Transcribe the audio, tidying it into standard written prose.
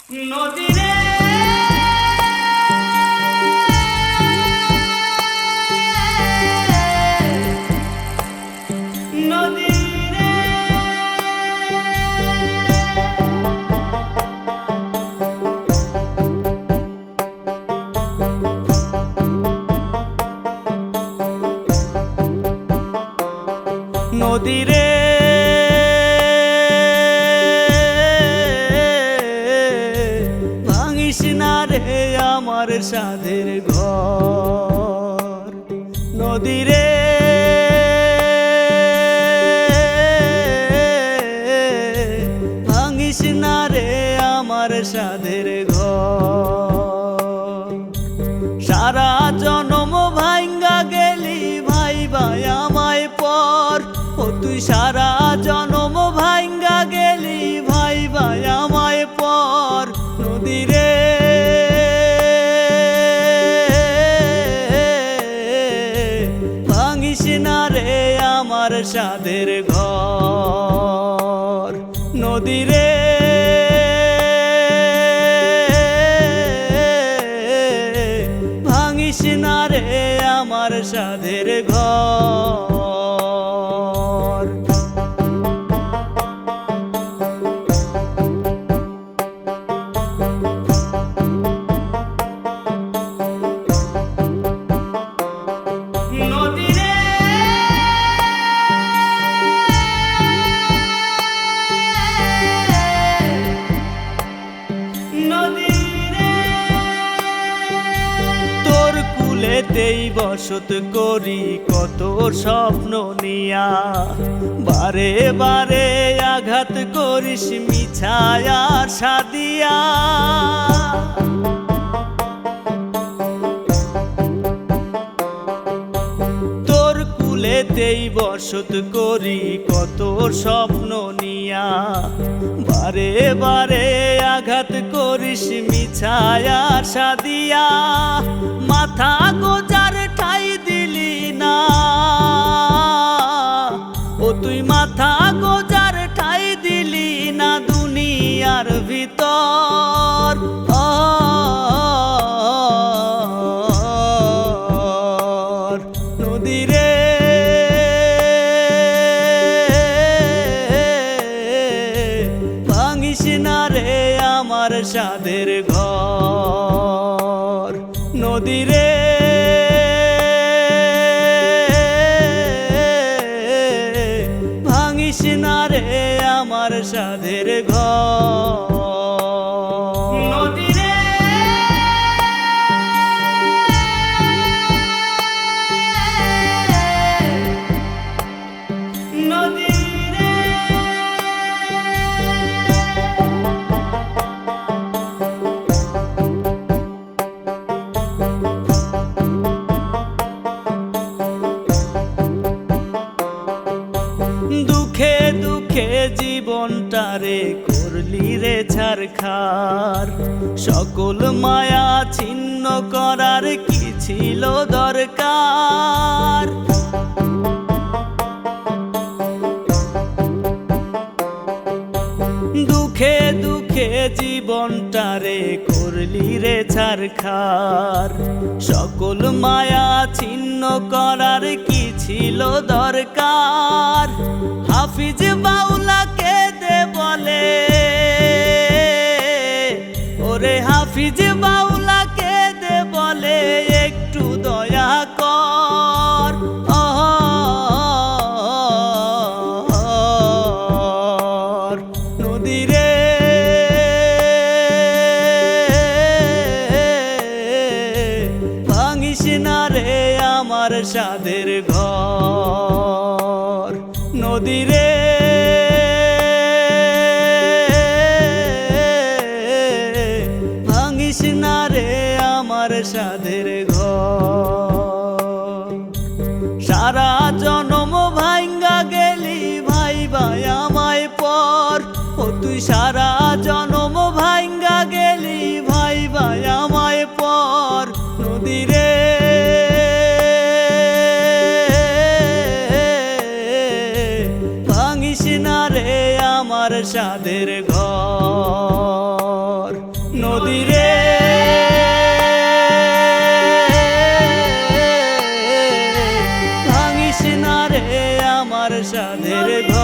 নদীরে নদীরে নদীরে ভাঙিস না রে আমার সাধের ঘর। নদীরে ভাঙিস না রে আমার সাধের ঘর। সারা জনম ভাঙ্গা গেলি ভাই ভাই আমায় পর। ও তুই সারা জনম ভাঙ্গা গেলি ভাই ভাই আমায় পর। নদীরে ভাঙিস না রে আমার সাধের ঘর। নদীরে ভাঙিস না রে আমার সাধের ঘর। নদীরে নদীরে তোর কুলেতেই বসত করি কত স্বপ্ন নিয়া। বারে বারে আঘাত করিস মিছায়ার সাদিয়া। তোর কুলেতেই বসত করি কত স্বপ্ন নিয়া। বারে বারে আঘাত করিস মিছায়ার সাদিয়া। মাথা গোজার ঠাই দিলি না। ও তুই মাথা গোজার ঠাই দিলি না দুনিয়ার ভিতর। নদীরে ভাঙিস না রে আমার সাধের ঘর। নদীরে ভাঙিস না রে আমার সাধের ঘর। নদীরে নদীরে দুঃখে দুঃখে জীবনটারে করলি রে ছারখার। সকল মায়া ছিন্ন করার কি ছিল দরকার। দুঃখে দুঃখে জীবনটারে করলি রে ছারখার। সকল মায়া ছিন্ন করার কি ছিল দরকার। হাফিজ বাউলাকে দে বলে ওরে হাফিজ বাউলাকে দে বলে একটু দয়া কর। নদীরে ভাঙিস না রে আমার সাধের ঘর। নদীরে ভাঙিস না রে আমার সাধের ঘর। সারা জনম ভাঙ্গা গেলি ভাই ভাই আমায় পর। ও তুই সারা জনম ভাঙ্গা গেলি ভাই ভাই আমায় পর। নদীরে ভাঙিস না রে আমার সাধের ঘর। সাধের ঘর